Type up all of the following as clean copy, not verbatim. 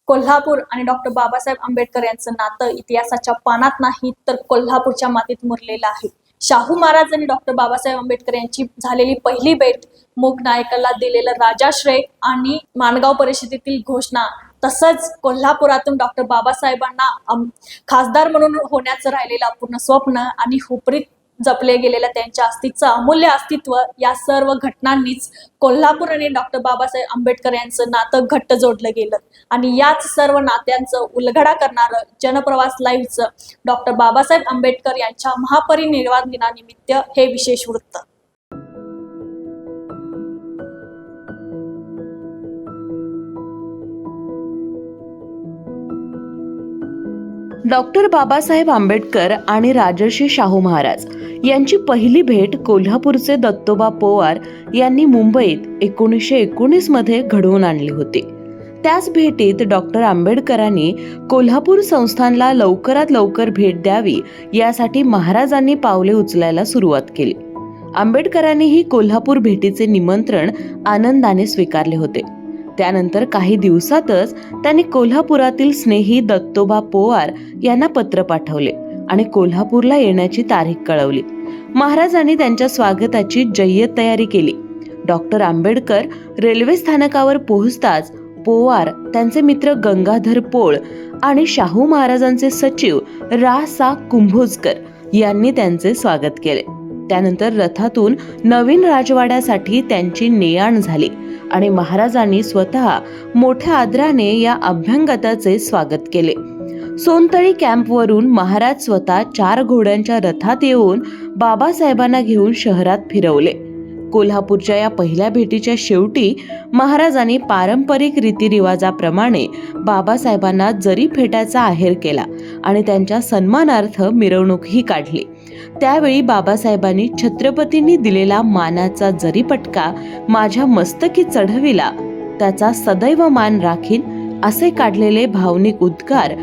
कोल्हापूर आणि डॉक्टर बाबासाहेब आंबेडकर यांचं नातं इतिहासाच्या पानात नाही तर कोल्हापूरच्या मातीत मुरलेलं आहे. शाहू महाराज आणि डॉक्टर बाबासाहेब आंबेडकर यांची झालेली पहिली भेट, मूक नायकाला दिलेलं राजाश्रय आणि माणगाव परिषदेतील घोषणा, तसंच कोल्हापुरातून डॉक्टर बाबासाहेबांना खासदार म्हणून होण्याचं राहिलेलं अपूर्ण स्वप्न आणि हुपरीत जपले गेलेलं त्यांच्या अमूल्य अस्तित्व, या सर्व घटनांनीच कोल्हापूर आणि डॉक्टर बाबासाहेब आंबेडकर यांचं नातं घट्ट जोडलं गेलं. आणि याच सर्व नात्यांचं उलगडा करणारं जनप्रवास लाईव्हचं डॉक्टर बाबासाहेब आंबेडकर यांच्या महापरिनिर्वाण दिनानिमित्त हे विशेष वृत्त. डॉक्टर बाबासाहेब आंबेडकर आणि राजर्षी शाहू महाराज यांची पहिली भेट कोल्हापूरचे दत्तोबा पोवार यांनी मुंबईत 1919 मध्ये घडवून आणली होती. त्याच भेटीत डॉक्टर आंबेडकरांनी कोल्हापूर संस्थानला लवकरात लवकर भेट द्यावी यासाठी महाराजांनी पावले उचलायला सुरुवात केली. आंबेडकरांनीही कोल्हापूर भेटीचे निमंत्रण आनंदाने स्वीकारले होते. त्यानंतर काही दिवसातच त्यांनी कोल्हापुरातील स्नेही दत्तोबा पोवार यांना पत्र पाठवले आणि कोल्हापूरला येण्याची तारीख कळवली. महाराजांनी त्यांच्या स्वागताची जय्यत तयारी केली. डॉक्टर आंबेडकर रेल्वे स्थानकावर पोहोचताच पोवार, त्यांचे मित्र गंगाधर पोळ आणि शाहू महाराजांचे सचिव रा.सा. कुंभोजकर यांनी त्यांचे स्वागत केले. त्यानंतर रथातून नवीन राजवाड्यासाठी त्यांची ने-आण झाली आणि महाराजांनी स्वतः मोठ्या आदराने या अभ्यंगताचे स्वागत केले. सोनतळी कॅम्पवरून महाराज स्वतः 4 घोड्यांच्या रथात येऊन बाबासाहेबांना घेऊन शहरात फिरवले. कोल्हापूरच्या या पहिल्या भेटीच्या शेवटी महाराजांनी पारंपरिक रीतिरिवाजाप्रमाणे बाबासाहेबांना जरी फेटाचा आहेर केला आणि त्यांच्या सन्मानार्थ मिरवणूकही काढली. त्यावेळी बाबासाहेबांनी छत्रपतींनी दिलेला मानाचा जरी पटका माझ्या मस्तकी चढविला, त्याचा सदैव मान राखीन, असे काढलेले भावनिक उद्गार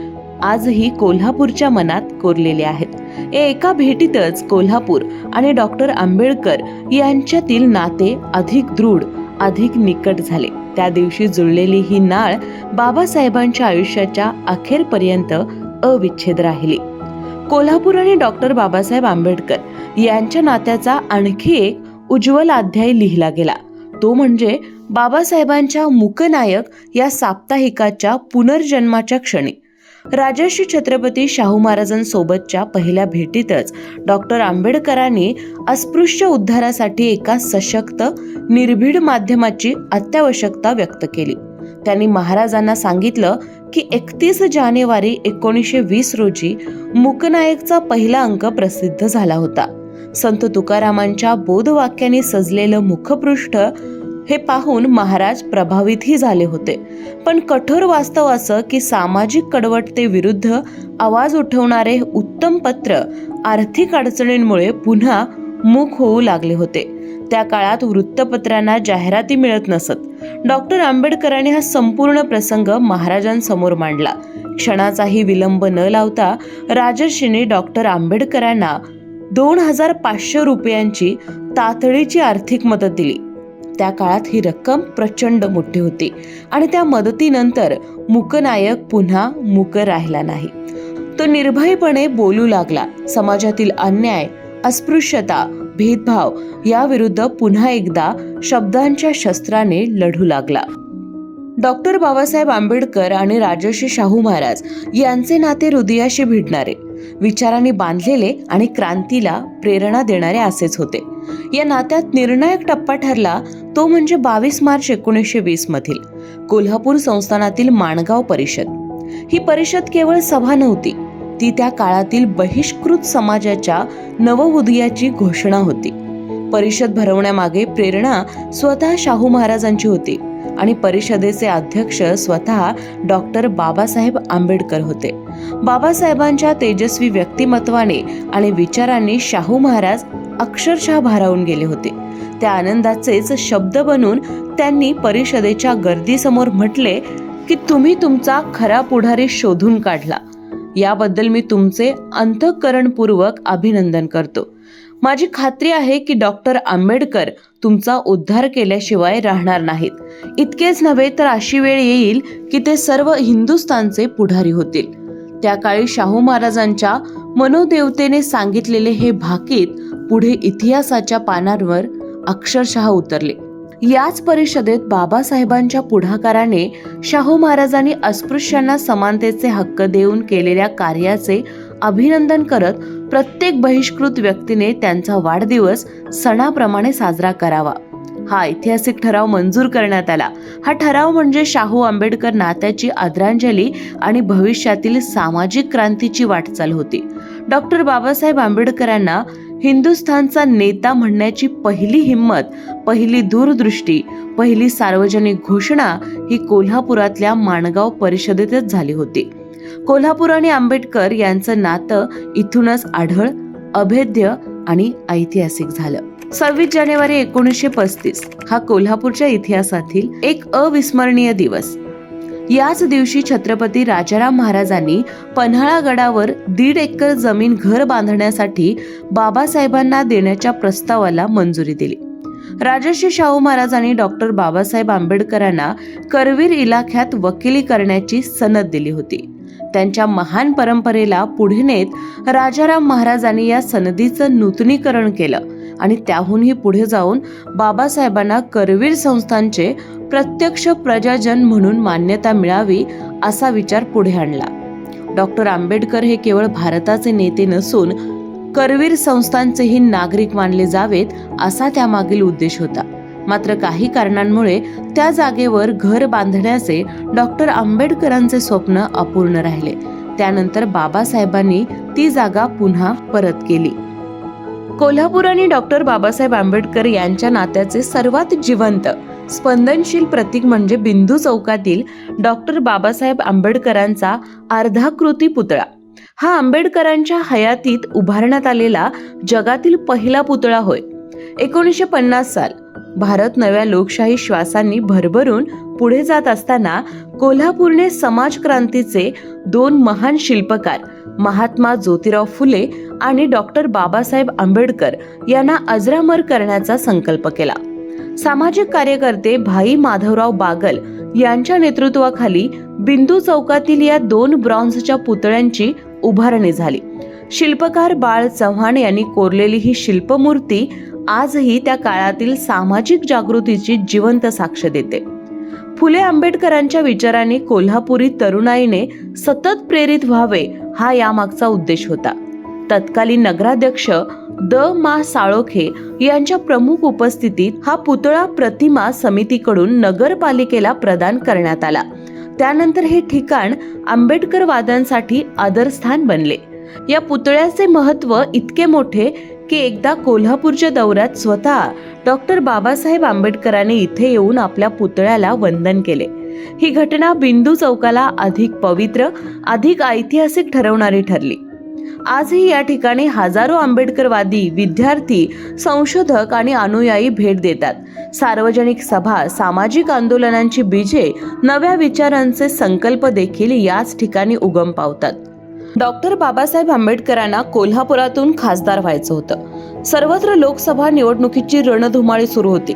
आजही कोल्हापूरच्या मनात कोरलेले आहेत. या एका भेटीतच कोल्हापूर आणि डॉक्टर आंबेडकर यांच्यातील नाते अधिक दृढ, अधिक निकट झाले. त्या दिवशी जुळलेली ही नाळ बाबासाहेबांच्या आयुष्याच्या अखेरपर्यंत अविच्छेद राहिली. कोल्हापूर आणि डॉक्टर बाबासाहेब आंबेडकर यांच्या नात्याचा आणखी एक उज्ज्वल अध्याय लिहिला गेला. तो म्हणजे बाबासाहेबांच्या मूकनायक या साप्ताहिकाच्या पुनर्जन्माच्या क्षणी. राजर्षी छत्रपती शाहू महाराजांसोबतच्या पहिल्या भेटीतच डॉक्टर आंबेडकरांनी अस्पृश्य उद्धारासाठी एका सशक्त, निर्भीड माध्यमाची अत्यावश्यकता व्यक्त केली. त्यांनी महाराजांना सांगितलं की 31 जानेवारी 1920 रोजी मूकनायकचा पहिला अंक प्रसिद्ध झाला होता. संत तुकारामांच्या बोधवाक्याने सजलेलं मुखपृष्ठ हे पाहून महाराज प्रभावितही झाले होते. पण कठोर वास्तव असं की सामाजिक कडवटतेविरुद्ध आवाज उठवणारे उत्तम पत्र आर्थिक अडचणींमुळे पुन्हा मूक होऊ लागले होते. त्या काळात वृत्तपत्रांना जाहिराती मिळत नसत. डॉक्टर आंबेडकरांनी हा संपूर्ण प्रसंग महाराजांसमोर मांडला. क्षणाचाही विलंब न लावता राजर्षीने डॉक्टर आंबेडकरांना 2500 रुपयांची तातडीची आर्थिक मदत दिली. त्या काळात ही रक्कम प्रचंड मोठी होती आणि त्या मदतीनंतर मूकनायक पुन्हा मूक राहिला नाही. तो निर्भयपणे बोलू लागला. समाजातील अन्याय, अस्पृश्यता, भेदभाव याविरुद्ध पुन्हा एकदा शब्दांच्या शस्त्राने लढू लागला. डॉक्टर बाबासाहेब आंबेडकर आणि राजर्षी शाहू महाराज यांचे नाते हृदयाशी भिडणारे, विचारांनी बांधलेले आणि क्रांतीला प्रेरणा देणारे असेच होते. या नात्यात निर्णायक टप्पा ठरला तो म्हणजे 22 मार्च 1920 मधील कोल्हापूर संस्थानातील माणगाव परिषद. ही परिषद केवळ सभा नव्हती, ती त्या काळातील बहिष्कृत समाजाच्या नवउदयाची घोषणा होती. परिषद भरवण्यामागे प्रेरणा स्वतः शाहू महाराजांची होती आणि परिषदेचे अध्यक्ष स्वतः डॉक्टर बाबासाहेब आंबेडकर होते. बाबासाहेबांच्या तेजस्वी व्यक्तिमत्वाने आणि विचारांनी शाहू महाराज अक्षरशः भारावून गेले होते. त्या आनंदाचेच शब्द बनून त्यांनी परिषदेच्या गर्दीसमोर म्हटले की तुम्ही तुमचा खरा पुढारी शोधून काढला, याबद्दल मी तुमचे अंतःकरणपूर्वक अभिनंदन करतो. माझी खात्री आहे की डॉक्टर आंबेडकर तुमचा उद्धार केल्याशिवाय राहणार नाहीत. इतकेच नव्हे तर अशी वेळ येईल की ते सर्व हिंदुस्थानचे पुढारी होतील. त्या काळी शाहू महाराजांच्या मनोदेवतेने सांगितलेले हे भाकीत पुढे इतिहासाच्या पानांवर अक्षरशः उतरले. याच परिषदेत बाबासाहेबांच्या पुढाकाराने शाहू महाराजांनी अस्पृश्यांना समानतेचे हक्क देऊन केलेल्या कार्याचे अभिनंदन करत प्रत्येक बहिष्कृत व्यक्तीने त्यांचा वाढदिवस सणाप्रमाणे साजरा करावा. हा ऐतिहासिक ठराव मंजूर करण्यात आला. हा ठराव म्हणजे शाहू आंबेडकर नात्याची आदरांजली आणि भविष्यातील सामाजिक क्रांतीची वाटचाल होती. डॉक्टर बाबासाहेब आंबेडकरांना हिंदुस्थानचा नेता म्हणण्याची पहिली हिंमत, पहिली दूरदृष्टी, पहिली सार्वजनिक घोषणा ही कोल्हापुरातल्या माणगाव परिषदेतच झाली होती. कोल्हापूर आणि आंबेडकर यांचं नातं इथूनच आढळ, अभेद्य आणि ऐतिहासिक झालं. 26 जानेवारी 1935 हा कोल्हापूरच्या इतिहासातील एक अविस्मरणीय दिवस. याच दिवशी छत्रपती राजाराम महाराजांनी पन्हाळा गडावर 1.5 एकर जमीन घर बांधण्यासाठी बाबासाहेबांना देण्याच्या प्रस्तावाला मंजुरी दिली. राजर्षी शाहू महाराजांनी डॉक्टर बाबासाहेब आंबेडकरांना करवीर इलाख्यात वकिली करण्याची सनद दिली होती. त्यांच्या महान परंपरेला पुढे नेत राजाराम महाराजांनी या सनदीचं नूतनीकरण केलं आणि त्याहूनही पुढे जाऊन बाबासाहेबांना करवीर संस्थानचे प्रत्यक्ष प्रजाजन म्हणून मान्यता मिळावी असा विचार पुढे आणला. डॉक्टर आंबेडकर हे केवळ भारताचे नेते नसून करवीर संस्थानचेही नागरिक मानले जावेत असा त्यामागील उद्देश होता. मात्र काही कारणांमुळे त्या जागेवर घर बांधण्याचे डॉक्टर आंबेडकरांचे स्वप्न अपूर्ण राहिले. त्यानंतर बाबासाहेबांनी ती जागा पुन्हा परत केली. कोल्हापूर आणि डॉक्टर बाबासाहेब आंबेडकर यांच्या नात्याचे सर्वात जिवंत, स्पंदनशील प्रतीक म्हणजे बिंदू चौकातील डॉक्टर बाबासाहेब आंबेडकरांचा अर्धाकृती पुतळा. हा आंबेडकरांच्या हयातीत उभारण्यात आलेला जगातील पहिला पुतळा होय. 1950 साल भारत नव्या लोकशाही श्वासांनी भरभरून पुढे जात असताना कोल्हापूरने समाजक्रांतीचे 2 महान शिल्पकार महात्मा ज्योतिराव फुले आणि डॉक्टर बाबासाहेब आंबेडकर यांना अजरामर करण्याचा संकल्प केला. सामाजिक कार्यकर्ते भाई माधवराव बागल यांच्या नेतृत्वाखाली बिंदू चौकातील या 2 ब्रॉन्झच्या पुतळ्यांची उभारणी झाली. शिल्पकार बाळ चव्हाण यांनी कोरलेली ही शिल्पमूर्ती आजही त्या काळातील सामाजिक जागृतीची जिवंत साक्ष देते. फुले आंबेडकरांच्या विचारांनी कोल्हापुरी तरुणाईने सतत प्रेरित व्हावे हा यामागचा उद्देश होता. तत्कालीन नगराध्यक्ष द मा साळोखे यांच्या प्रमुख उपस्थितीत हा पुतळा प्रतिमा समितीकडून नगरपालिकेला प्रदान करण्यात आला. त्यानंतर हे ठिकाण आंबेडकरवाद्यांसाठी आदरस्थान बनले. या पुतळ्याचे महत्त्व इतके मोठे की एकदा कोल्हापूरच्या दौऱ्यात स्वतः डॉक्टर बाबासाहेब आंबेडकरांनी इथे येऊन आपल्या पुतळ्याला वंदन केले. ही घटना बिंदू चौकाला अधिक पवित्र, अधिक ऐतिहासिक ठरवणारी ठरली. आजही या ठिकाणी हजारो आंबेडकरवादी, विद्यार्थी, संशोधक आणि अनुयायी भेट देतात. सार्वजनिक सभा, सामाजिक आंदोलनांची बीजे, नव्या विचारांचे संकल्प देखील याच ठिकाणी उगम पावतात. डॉक्टर बाबासाहेब आंबेडकरांना कोल्हापुरातून खासदार व्हायचं होतं. सर्वत्र लोकसभा निवडणुकीची रणधुमाळी सुरू होती.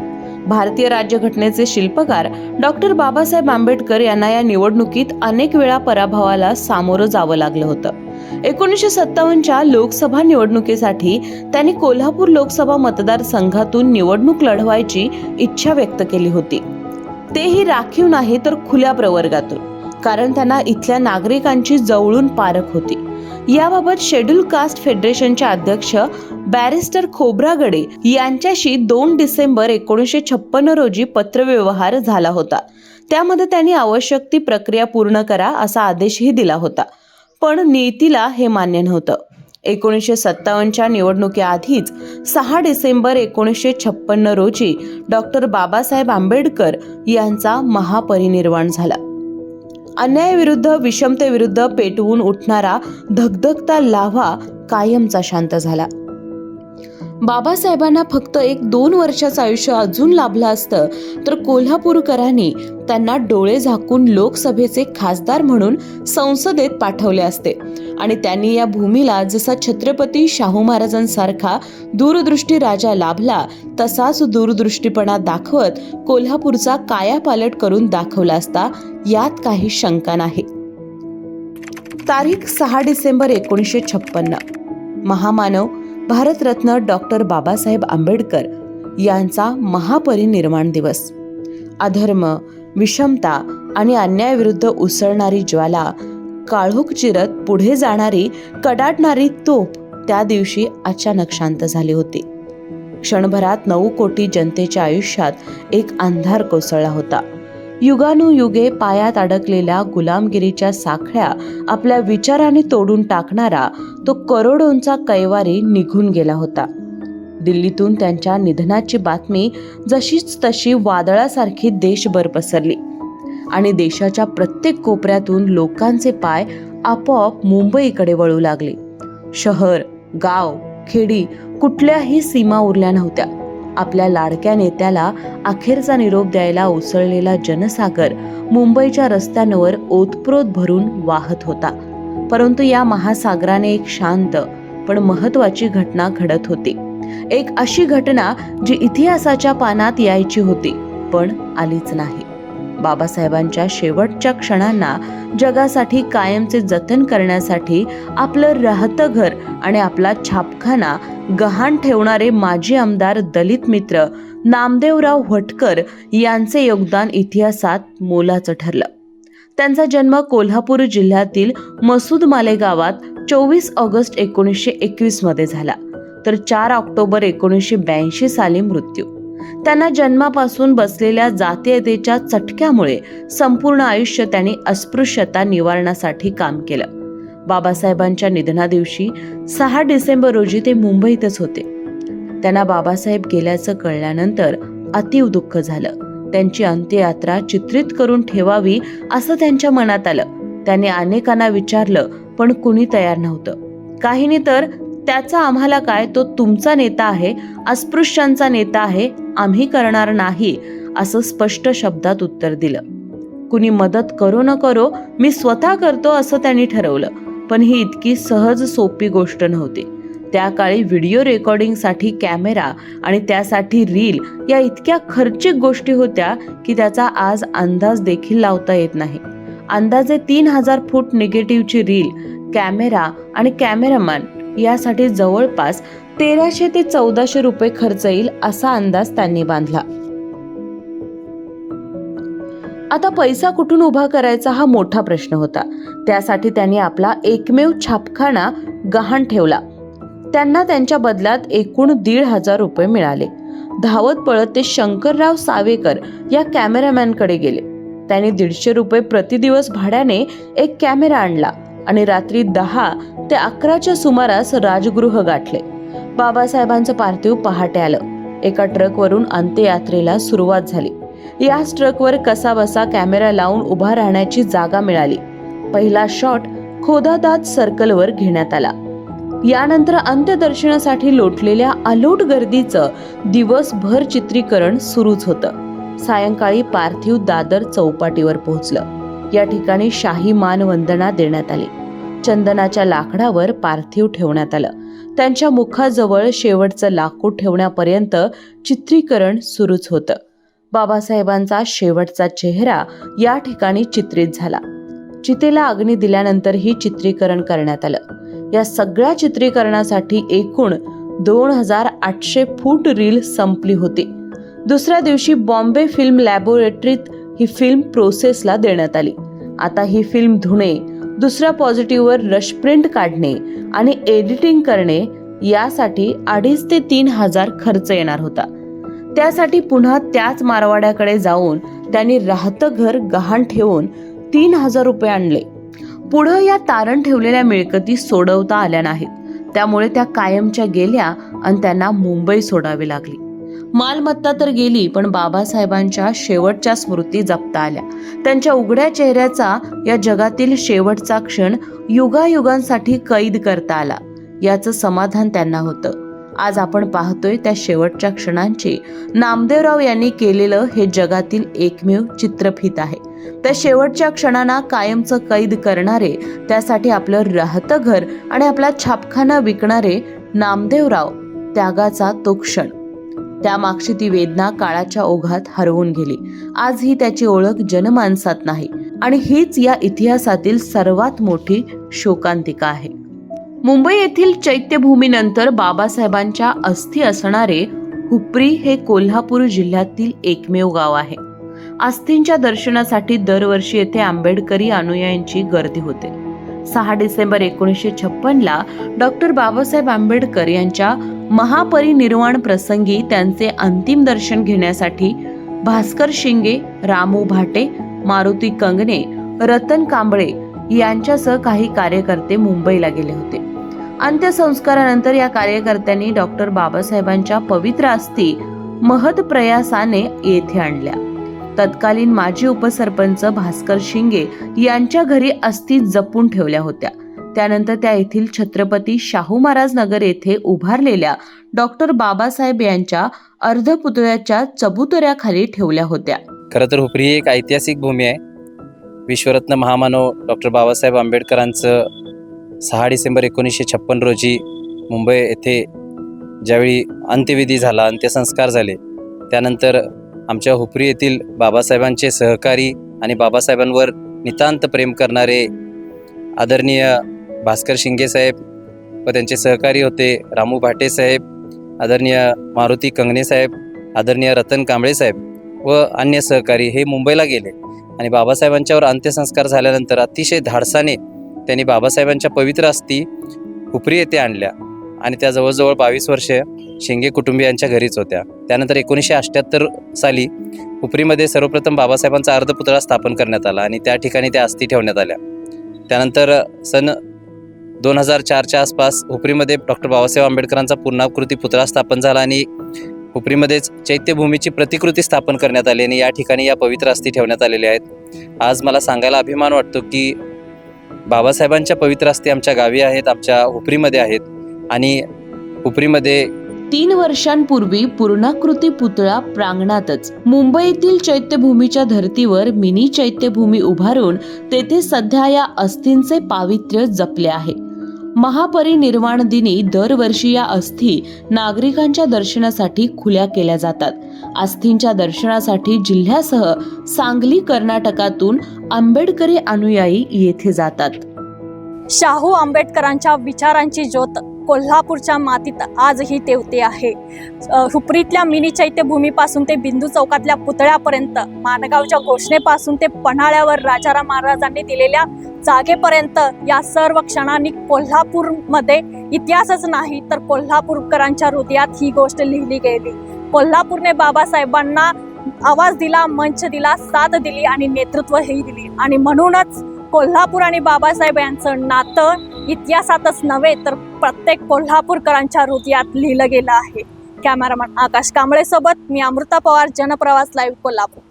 भारतीय राज्यघटनेचे शिल्पकार डॉक्टर बाबासाहेब आंबेडकर यांना या निवडणुकीत अनेक वेळा पराभवाला सामोरं जावं लागलं होतं. 1957च्या लोकसभा निवडणुकीसाठी त्यांनी कोल्हापूर लोकसभा मतदारसंघातून निवडणूक लढवायची इच्छा व्यक्त केली होती. तेही राखीव नाही तर खुल्या प्रवर्गातून, कारण त्यांना इथल्या नागरिकांची जवळून पारख होती. याबाबत शेड्यूल कास्ट फेडरेशनचे अध्यक्ष बॅरिस्टर खोब्रागडे यांच्याशी 2 डिसेंबर 1956 रोजी पत्रव्यवहार झाला होता. त्यामध्ये त्यांनी आवश्यक ती प्रक्रिया पूर्ण करा असा आदेशही दिला होता. पण नियतीला हे मान्य नव्हतं. 1957च्या निवडणुकीआधीच 6 डिसेंबर 1956 रोजी डॉक्टर बाबासाहेब आंबेडकर यांचा महापरिनिर्वाण झाला. अन्यायाविरुद्ध, विषमतेविरुद्ध पेटवून उठणारा धगधगता लाव्हा कायमचा शांत झाला. बाबासाहेबांना फक्त 1-2 वर्षाचं आयुष्य अजून लाभलं असतं तर कोल्हापूरकरांनी त्यांना डोळे झाकून लोकसभेचे खासदार म्हणून संसदेत पाठवले असते आणि त्यांनी या भूमीला जसा छत्रपती शाहू महाराजांसारखा दूरदृष्टी राजा लाभला तसाच दूरदृष्टीपणा दाखवत कोल्हापूरचा कायापालट करून दाखवला असता, यात काही शंका नाही. तारीख 6 डिसेंबर 1956. महामानव भारतरत्न डॉक्टर बाबासाहेब आंबेडकर यांचा महापरिनिर्वाण दिवस. अधर्म, विषमता आणि अन्यायाविरुद्ध उसळणारी ज्वाला, काळोख चिरत पुढे जाणारी कडाडणारी तोफ त्या दिवशी अचानक शांत झाली होती. क्षणभरात 9 कोटी जनतेच्या आयुष्यात एक अंधार कोसळला होता. युगानुयुगे पायात अडकलेल्या गुलामगिरीच्या साखळ्या आपल्या विचाराने तोडून टाकणारा तो करोडोंचा कैवारी निघून गेला होता. दिल्लीतून त्यांच्या निधनाची बातमी जशीच तशी वादळासारखी देशभर पसरली आणि देशाच्या प्रत्येक कोपऱ्यातून लोकांचे पाय आपोआप मुंबईकडे वळू लागले. शहर, गाव, खेडी कुठल्याही सीमा उरल्या नव्हत्या. आपल्या लाडक्या नेत्याला अखेरचा निरोप द्यायला उसळलेला जनसागर मुंबईच्या रस्त्यांवर ओतप्रोत भरून वाहत होता. परंतु या महासागराने एक शांत पण महत्वाची घटना घडत होती. एक अशी घटना जी इतिहासाच्या पानात यायची होती पण आलीच नाही. बाबासाहेबांच्या शेवटच्या क्षणांना जगासाठी कायमचे जतन करण्यासाठी आपलं राहतं घर आणि आपला छापखाना गहाण ठेवणारे माजी आमदार दलित मित्र नामदेवराव व्हटकर यांचे योगदान इतिहासात मोलाचं ठरलं. त्यांचा जन्म कोल्हापूर जिल्ह्यातील मसूद माले गावात 24 ऑगस्ट 1921 मध्ये झाला तर 4 ऑक्टोबर 1982 साली मृत्यू. त्यांना जन्मापासून बसलेल्या जातीयतेच्या चटक्यामुळे संपूर्ण आयुष्य त्यांनी अस्पृश्यता निवारणासाठी काम केलं. बाबासाहेबांच्या निधनादिवशी 6 डिसेंबर रोजी ते मुंबईतच होते. त्यांना बाबासाहेब गेल्याचं कळल्यानंतर अतीव दुःख झालं. त्यांची अंत्ययात्रा चित्रित करून ठेवावी असं त्यांच्या मनात आलं. त्यांनी अनेकांना विचारलं पण कुणी तयार नव्हतं. काहींनी तर त्याचा आम्हाला काय, तो तुमचा नेता आहे, अस्पृश्यांचा नेता आहे, आम्ही करणार नाही असं स्पष्ट शब्दात उत्तर दिलं. कुणी मदत करो न करो मी स्वतः करतो असं त्यांनी ठरवलं. पण ही इतकी सहज सोपी गोष्ट नव्हती. त्या काळी व्हिडिओ रेकॉर्डिंगसाठी कॅमेरा आणि त्यासाठी रील या इतक्या खर्चिक गोष्टी होत्या की त्याचा आज अंदाज देखील लावता येत नाही. अंदाजे 3000 फूट निगेटिव्हची रील, कॅमेरा आणि कॅमेरामॅन यासाठी जवळपास 1300 ते 1400 रुपये खर्च येईल असा अंदाज त्यांनी बांधला. आता पैसा कुठून उभा करायचा हा मोठा प्रश्न होता. त्यासाठी त्यांनी आपला एकमेव छापखाना गहाण ठेवला. त्यांना त्यांच्या बदल्यात एकूण 1,500 रुपये मिळाले. धावत पळत ते शंकरराव सावेकर या कॅमेरामॅनकडे गेले. त्यांनी 150 रुपये प्रतिदिवस भाड्याने एक कॅमेरा आणला आणि रात्री 10 ते 11च्या सुमारास राजगृह गाठले. बाबासाहेबांचं पार्थिव पहाटे आलं. एका ट्रकवरून अंत्ययात्रेला सुरुवात झाली. याच ट्रकवर कसाबसा कॅमेरा लावून उभा राहण्याची जागा मिळाली. पहिला शॉट खोदादात सर्कलवर घेण्यात आला. यानंतर अंत्यदर्शनासाठी लोटलेल्या अलोट गर्दीचं दिवसभर चित्रीकरण सुरूच होतं. सायंकाळी पार्थिव दादर चौपाटीवर पोहोचलं. या ठिकाणी शाही मानवंदना देण्यात आली. चंदनाच्या लाकडावर पार्थिव ठेवण्यात आलं. त्यांच्या मुखाजवळ शेवटचं लाकूड ठेवण्यापर्यंत चित्रीकरण सुरूच होतं. बाबासाहेबांचा शेवटचा चेहरा या ठिकाणी चित्रित झाला. चितेला अग्नी दिल्यानंतरही चित्रीकरण करण्यात आलं. या सगळ्या चित्रीकरणासाठी एकूण 2800 फूट रील संपली होती. दुसऱ्या दिवशी बॉम्बे फिल्म लॅबोरेटरीत ही फिल्म प्रोसेसला देण्यात आली. आता ही फिल्म धुणे, दुसऱ्या पॉझिटिव्हवर रश प्रिंट काढणे आणि एडिटिंग करणे यासाठी 2,500 ते 3,000 खर्च येणार होता. त्यासाठी पुन्हा त्याच मारवाड्याकडे जाऊन त्यांनी राहतं घर गहाण ठेवून 3,000 रुपये आणले. पुढं या तारण ठेवलेल्या मिळकती सोडवता आल्या नाहीत. त्यामुळे त्या कायमच्या गेल्या आणि त्यांना मुंबई सोडावी लागली. मालमत्ता तर गेली पण बाबासाहेबांच्या शेवटच्या स्मृती जपता आल्या. त्यांच्या उघड्या चेहऱ्याचा या जगातील शेवटचा क्षण युगायुगांसाठी कैद करता आला याचं समाधान त्यांना होतं. आज आपण पाहतोय त्या शेवटच्या क्षणांची नामदेवराव यांनी केलेलं हे जगातील एकमेव चित्रफित आहे. त्या शेवटच्या क्षणांना कायमचं कैद करणारे, त्यासाठी आपलं राहतं घर आणि आपला छापखाना विकणारे नामदेवराव, त्यागाचा तो क्षण, त्यामागची ती वेदना काळाच्या ओघात हरवून गेली. आज ही त्याची ओळख जनमानसात नाही आणि हीच या इतिहासातील सर्वात मोठी शोकांतिका आहे. मुंबई येथील चैत्यभूमीनंतर बाबासाहेबांच्या अस्थी असणारे हुपरी हे कोल्हापूर जिल्ह्यातील एकमेव गाव आहे. अस्थींच्या दर्शनासाठी दरवर्षी येथे आंबेडकरी अनुयायांची गर्दी होते. 6 डिसेंबर 1956ला डॉक्टर बाबासाहेब आंबेडकर यांच्या महापरिनिर्वाण प्रसंगी त्यांचे अंतिम दर्शन घेण्यासाठी भास्कर शिंगे, रामू भाटे, मारुती कंगणे, रतन कांबळे यांच्यासह काही कार्यकर्ते मुंबईला गेले होते. अंत्यसंस्कारानंतर या कार्यकर्त्यांनी डॉक्टर बाबासाहेबांच्या पवित्र अस्थी महत्प्रयासाने येथे आणल्या. तत्कालीन माजी उपसरपंच भास्कर शिंगे यांच्या घरी अस्थी जपून ठेवल्या होत्या. त्यानंतर त्या येथील छत्रपती शाहू महाराज नगर येथे उभारलेल्या डॉक्टर बाबासाहेब यांच्या अर्धपुतळ्याच्या चबुतऱ्याखाली ठेवल्या होत्या. खरं तर हुपरी ही एक ऐतिहासिक भूमी आहे. विश्वरत्न महामानव डॉक्टर बाबासाहेब आंबेडकरांचं 6 डिसेंबर 1956 रोजी मुंबई येथे ज्यावेळी अंत्यविधी झाला, अंत्यसंस्कार झाले, त्यानंतर आमच्या हुपरी येथील बाबासाहेबांचे सहकारी आणि बाबासाहेबांवर नितांत प्रेम करणारे आदरणीय भास्कर शिंगे साहेब व त्यांचे सहकारी होते रामू भाटे साहेब, आदरणीय मारुती कंगणे साहेब, आदरणीय रतन कांबळे साहेब व अन्य सहकारी हे मुंबईला गेले आणि बाबासाहेबांच्यावर अंत्यसंस्कार झाल्यानंतर अतिशय धाडसाने त्यांनी बाबासाहेबांच्या पवित्र अस्थी हुपरी येथे आणल्या आणि त्या जवळजवळ 22 वर्षे शिंगे कुटुंबियांच्या घरीच होत्या. त्यानंतर 1978 साली हुपरीमध्ये सर्वप्रथम बाबासाहेबांचा अर्धपुतळा स्थापन करण्यात आला आणि त्या ठिकाणी त्या अस्थी ठेवण्यात आल्या. त्यानंतर सन 2004च्या आसपास हुपरीमध्ये डॉक्टर बाबासाहेब आंबेडकरांचा पूर्णाकृती पुतळा स्थापन झाला आणि हुपरीमध्येच चैत्यभूमीची प्रतिकृती स्थापन करण्यात आली आणि या ठिकाणी या पवित्र अस्थी ठेवण्यात आलेल्या आहेत. आज मला सांगायला अभिमान वाटतो की बाबासाहेबांच्या पवित्र अस्थी आमच्या गावी आहेत, आमच्या हुपरीमध्ये आहेत आणि हुपरीमध्ये 3 वर्षांपूर्वी पूर्णाकृती पुतळा प्रांगणातच मुंबईतील चैत्यभूमीच्या धर्तीवर मिनी चैत्यभूमी उभारून तेथे सध्या या अस्थींचे पावित्र्य जपले आहे. महापरिनिर्वाण दिनी दरवर्षी या अस्थी नागरिकांच्या दर्शनासाठी खुल्या केल्या जातात. अस्थींच्या दर्शनासाठी जिल्ह्यासह सांगली, कर्नाटकातून आंबेडकरी अनुयायी येथे जातात. शाहू आंबेडकरांच्या विचारांची ज्योत कोल्हापूरच्या मातीत आजही तेवते आहे. हुपरीतल्या मिनी चैत्यभूमीपासून ते बिंदू चौकातल्या पुतळ्यापर्यंत, माणगावच्या घोषणेपासून ते पन्हाळ्यावर राजाराम महाराजांनी दिलेल्या जागेपर्यंत या सर्व क्षणांनी कोल्हापूरमध्ये इतिहासच नाही तर कोल्हापूरकरांच्या हृदयात ही गोष्ट लिहिली गेली. कोल्हापूरने बाबासाहेबांना आवाज दिला, मंच दिला, साथ दिली आणि नेतृत्वही दिली आणि म्हणूनच कोल्हापूर आणि बाबासाहेब यांचं नातं इतिहासातच नव्हे तर प्रत्येक कोल्हापूरकरांच्या हृदयात लिहिलं गेलं आहे. कॅमेरामॅन आकाश कांबळे सोबत मी अमृता पवार, जनप्रवास लाईव्ह, कोल्हापूर.